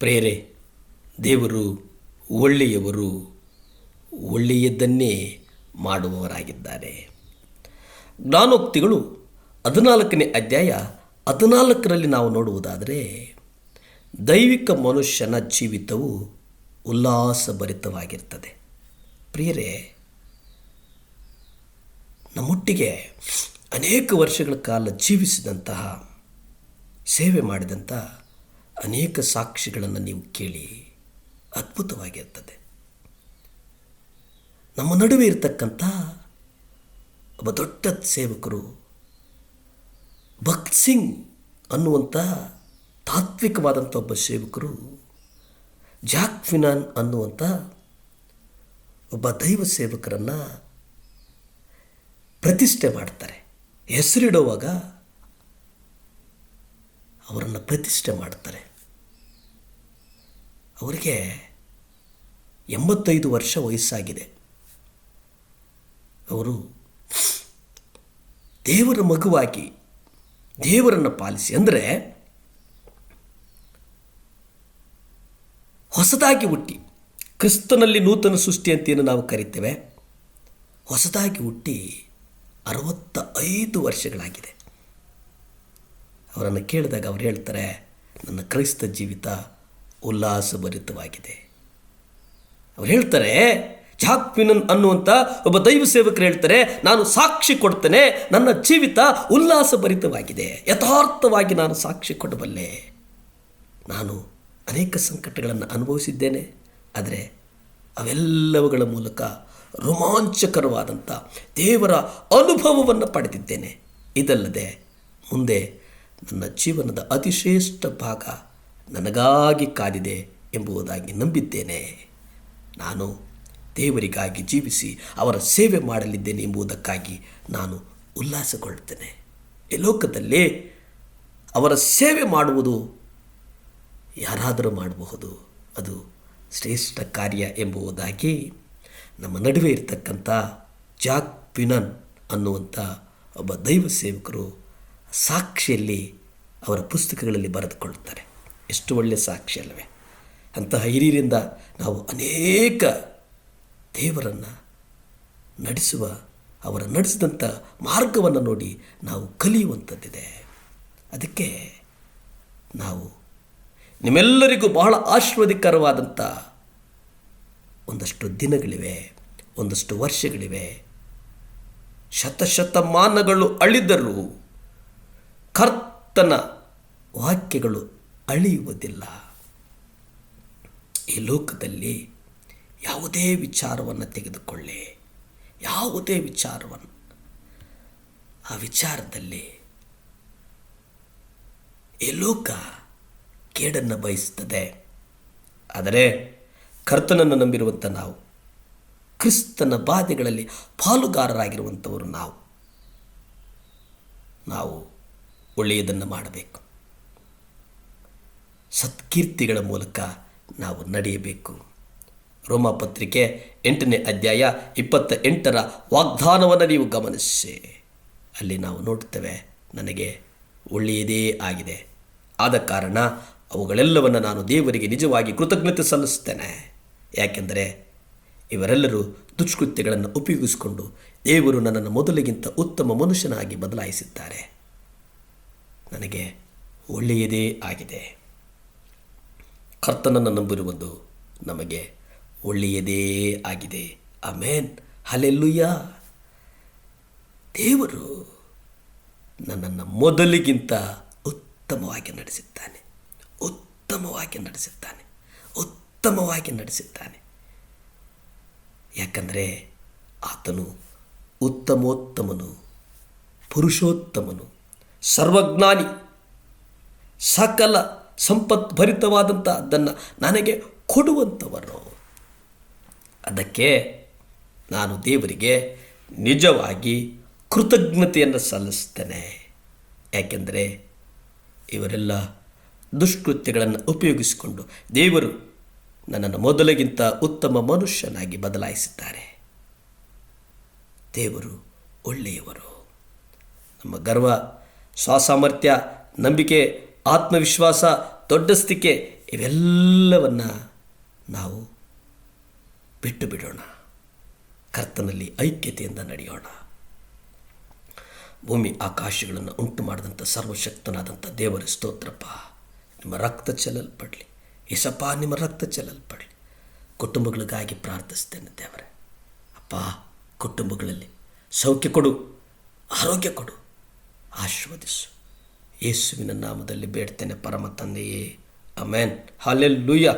ಪ್ರೇರೆ, ದೇವರು ಒಳ್ಳೆಯವರು, ಒಳ್ಳೆಯದನ್ನೇ ಮಾಡುವವರಾಗಿದ್ದಾರೆ. ಜ್ಞಾನೋಕ್ತಿಗಳು 14ನೇ ಅಧ್ಯಾಯ 14ರಲ್ಲಿ ನಾವು ನೋಡುವುದಾದರೆ, ದೈವಿಕ ಮನುಷ್ಯನ ಜೀವಿತವು ಉಲ್ಲಾಸಭರಿತವಾಗಿರ್ತದೆ. ಪ್ರಿಯರೇ, ನಮ್ಮೊಟ್ಟಿಗೆ ಅನೇಕ ವರ್ಷಗಳ ಕಾಲ ಜೀವಿಸಿದಂತಹ, ಸೇವೆ ಮಾಡಿದಂಥ ಅನೇಕ ಸಾಕ್ಷಿಗಳನ್ನು ನೀವು ಕೇಳಿ ಅದ್ಭುತವಾಗಿರ್ತದೆ. ನಮ್ಮ ನಡುವೆ ಇರತಕ್ಕಂಥ ಒಬ್ಬ ದೊಡ್ಡ ಸೇವಕರು ಭಗತ್ ಸಿಂಗ್ ಅನ್ನುವಂಥ ತಾತ್ವಿಕವಾದಂಥ ಒಬ್ಬ ಸೇವಕರು, ಜಾಕ್ ಫಿನಾನ್ ಅನ್ನುವಂಥ ಒಬ್ಬ ದೈವ ಸೇವಕರನ್ನು ಪ್ರತಿಷ್ಠೆ ಮಾಡ್ತಾರೆ. ಹೆಸರಿಡುವಾಗ ಅವರನ್ನು ಪ್ರತಿಷ್ಠೆ ಮಾಡ್ತಾರೆ. ಅವರಿಗೆ 85 ವರ್ಷ ವಯಸ್ಸಾಗಿದೆ. ಅವರು ದೇವರ ಮಗುವಾಗಿ ದೇವರನ್ನು ಪಾಲಿಸಿ, ಅಂದರೆ ಹೊಸದಾಗಿ ಹುಟ್ಟಿ, ಕ್ರಿಸ್ತನಲ್ಲಿ ನೂತನ ಸೃಷ್ಟಿ ಅಂತೇನು ನಾವು ಕರಿತೇವೆ, ಹೊಸದಾಗಿ ಹುಟ್ಟಿ 65 ವರ್ಷಗಳಾಗಿದೆ. ಅವರನ್ನು ಕೇಳಿದಾಗ ಅವರು ಹೇಳ್ತಾರೆ, ನನ್ನ ಕ್ರೈಸ್ತ ಜೀವಿತ ಉಲ್ಲಾಸಭರಿತವಾಗಿದೆ. ಅವ್ರು ಹೇಳ್ತಾರೆ, ಜಾಕ್ ಫಿನನ್ ಅನ್ನುವಂಥ ಒಬ್ಬ ದೈವ ಸೇವಕರು ಹೇಳ್ತಾರೆ, ನಾನು ಸಾಕ್ಷಿ ಕೊಡ್ತೇನೆ, ನನ್ನ ಜೀವಿತ ಉಲ್ಲಾಸಭರಿತವಾಗಿದೆ, ಯಥಾರ್ಥವಾಗಿ ನಾನು ಸಾಕ್ಷಿ ಕೊಡಬಲ್ಲೆ. ನಾನು ಅನೇಕ ಸಂಕಟಗಳನ್ನು ಅನುಭವಿಸಿದ್ದೇನೆ, ಆದರೆ ಅವೆಲ್ಲವುಗಳ ಮೂಲಕ ರೋಮಾಂಚಕರವಾದಂಥ ದೇವರ ಅನುಭವವನ್ನು ಪಡೆದಿದ್ದೇನೆ. ಇದಲ್ಲದೆ ಮುಂದೆ ನನ್ನ ಜೀವನದ ಅತಿಶ್ರೇಷ್ಠ ಭಾಗ ನನಗಾಗಿ ಕಾದಿದೆ ಎಂಬುದಾಗಿ ನಂಬಿದ್ದೇನೆ. ನಾನು ದೇವರಿಗಾಗಿ ಜೀವಿಸಿ ಅವರ ಸೇವೆ ಮಾಡಲಿದ್ದೇನೆ ಎಂಬುದಕ್ಕಾಗಿ ನಾನು ಉಲ್ಲಾಸಗೊಳ್ಳುತ್ತೇನೆ. ಈ ಲೋಕದಲ್ಲಿ ಅವರ ಸೇವೆ ಮಾಡುವುದು ಯಾರಾದರೂ ಮಾಡಬಹುದು, ಅದು ಶ್ರೇಷ್ಠ ಕಾರ್ಯ ಎಂಬುದಾಗಿ ನಮ್ಮ ನಡುವೆ ಇರತಕ್ಕಂಥ ಜಾಕ್ ಫಿನನ್ ಅನ್ನುವಂಥ ಒಬ್ಬ ದೈವ ಸೇವಕರು ಸಾಕ್ಷಿಯಲ್ಲಿ ಅವರ ಪುಸ್ತಕಗಳಲ್ಲಿ ಬರೆದುಕೊಳ್ಳುತ್ತಾರೆ. ಎಷ್ಟು ಒಳ್ಳೆಯ ಸಾಕ್ಷಿ ಅಲ್ಲವೇ? ಅಂತಹ ಹಿರಿಯರಿಂದ ನಾವು ಅನೇಕ ದೇವರನ್ನು ನಡೆಸುವ, ಅವರ ನಡೆಸಿದಂಥ ಮಾರ್ಗವನ್ನು ನೋಡಿ ನಾವು ಕಲಿಯುವಂಥದ್ದಿದೆ. ಅದಕ್ಕೆ ನಾವು ನಿಮ್ಮೆಲ್ಲರಿಗೂ ಬಹಳ ಆಶೀರ್ವಾದಕರವಾದಂಥ ಒಂದಷ್ಟು ದಿನಗಳಿವೆ, ಒಂದಷ್ಟು ವರ್ಷಗಳಿವೆ. ಶತಶತಮಾನಗಳು ಅಳಿದರೂ ಕರ್ತನ ವಾಕ್ಯಗಳು ಅಳಿಯುವುದಿಲ್ಲ. ಈ ಲೋಕದಲ್ಲಿ ಯಾವುದೇ ವಿಚಾರವನ್ನು ತೆಗೆದುಕೊಳ್ಳಿ, ಯಾವುದೇ ವಿಚಾರವನ್ನು, ಆ ವಿಚಾರದಲ್ಲಿ ಈ ಲೋಕ ಕೇಡನ್ನು ಬಯಸುತ್ತದೆ. ಆದರೆ ಕರ್ತನನ್ನು ನಂಬಿರುವಂಥ ನಾವು, ಕ್ರಿಸ್ತನ ಬಾಧೆಗಳಲ್ಲಿ ಪಾಲುಗಾರರಾಗಿರುವಂಥವರು ನಾವು ಒಳ್ಳೆಯದನ್ನು ಮಾಡಬೇಕು. ಸತ್ಕೀರ್ತಿಗಳ ಮೂಲಕ ನಾವು ನಡೆಯಬೇಕು. ರೋಮಪತ್ರಿಕೆ 8ನೇ ಅಧ್ಯಾಯ 28ರ ವಾಗ್ದಾನವನ್ನು ನೀವು ಗಮನಿಸಿ. ಅಲ್ಲಿ ನಾವು ನೋಡ್ತೇವೆ, ನನಗೆ ಒಳ್ಳೆಯದೇ ಆಗಿದೆ, ಆದ ಕಾರಣ ಅವುಗಳೆಲ್ಲವನ್ನು ನಾನು ದೇವರಿಗೆ ನಿಜವಾಗಿ ಕೃತಜ್ಞತೆ ಸಲ್ಲಿಸುತ್ತೇನೆ. ಯಾಕೆಂದರೆ ಇವರೆಲ್ಲರೂ ದುಷ್ಕೃತ್ಯಗಳನ್ನು ಉಪಯೋಗಿಸಿಕೊಂಡು ದೇವರು ನನ್ನನ್ನು ಮೊದಲಿಗಿಂತ ಉತ್ತಮ ಮನುಷ್ಯನಾಗಿ ಬದಲಾಯಿಸಿದ್ದಾರೆ. ನನಗೆ ಒಳ್ಳೆಯದೇ ಆಗಿದೆ. ಕರ್ತನನ್ನು ನಂಬಿರುವುದು ನಮಗೆ ಒಳ್ಳೆಯದೇ ಆಗಿದೆ. ಆಮೇನ್, ಹಲ್ಲೆಲೂಯ. ದೇವರು ನನ್ನನ್ನು ಮೊದಲಿಗಿಂತ ಉತ್ತಮವಾಗಿ ನಡೆಸಿದ್ದಾನೆ, ಉತ್ತಮವಾಗಿ ನಡೆಸಿದ್ದಾನೆ, ಉತ್ತಮವಾಗಿ ನಡೆಸಿದ್ದಾನೆ. ಯಾಕಂದರೆ ಆತನು ಉತ್ತಮೋತ್ತಮನು, ಪುರುಷೋತ್ತಮನು, ಸರ್ವಜ್ಞಾನಿ, ಸಕಲ ಸಂಪತ್ಭರಿತವಾದಂಥ ಅದನ್ನು ನನಗೆ ಕೊಡುವಂಥವರು. ಅದಕ್ಕೆ ನಾನು ದೇವರಿಗೆ ನಿಜವಾಗಿ ಕೃತಜ್ಞತೆಯನ್ನು ಸಲ್ಲಿಸ್ತೇನೆ. ಯಾಕೆಂದರೆ ಇವರೆಲ್ಲ ದುಷ್ಕೃತ್ಯಗಳನ್ನು ಉಪಯೋಗಿಸಿಕೊಂಡು ದೇವರು ನನ್ನನ್ನು ಮೊದಲಿಗಿಂತ ಉತ್ತಮ ಮನುಷ್ಯನಾಗಿ ಬದಲಾಯಿಸಿದ್ದಾರೆ. ದೇವರು ಒಳ್ಳೆಯವರು. ನಮ್ಮ ಗರ್ವ, ಸ್ವಾಸಾಮರ್ಥ್ಯ, ನಂಬಿಕೆ, ಆತ್ಮವಿಶ್ವಾಸ ದೊಡ್ಡಸ್ತಿಕೆ ಇವೆಲ್ಲವನ್ನು ನಾವು ಬಿಟ್ಟು ಬಿಡೋಣ. ಕರ್ತನಲ್ಲಿ ಐಕ್ಯತೆಯಿಂದ ನಡೆಯೋಣ. ಭೂಮಿ ಆಕಾಶಗಳನ್ನು ಉಂಟು ಮಾಡಿದಂಥ ಸರ್ವಶಕ್ತನಾದಂಥ ದೇವರ ಸ್ತೋತ್ರಪ್ಪ. ನಿಮ್ಮ ರಕ್ತ ಚೆಲ್ಲಲ್ಪಡಲಿ ಯೇಸಪ್ಪ, ನಿಮ್ಮ ರಕ್ತ ಚೆಲ್ಲಲ್ಪಡಲಿ. ಕುಟುಂಬಗಳಿಗಾಗಿ ಪ್ರಾರ್ಥಿಸ್ತೇನೆ ದೇವರೇ. ಅಪ್ಪ, ಕುಟುಂಬಗಳಲ್ಲಿ ಸೌಖ್ಯ ಕೊಡು, ಆರೋಗ್ಯ ಕೊಡು, ಆಶೀರ್ವದಿಸು. ಯೇಸುವಿನ ನಾಮದಲ್ಲಿ ಬೇಡ್ತೇನೆ ಪರಮ ತಂದೆಯೇ, ಆಮೆನ್. ಹಲ್ಲೆಲೂಯಾ.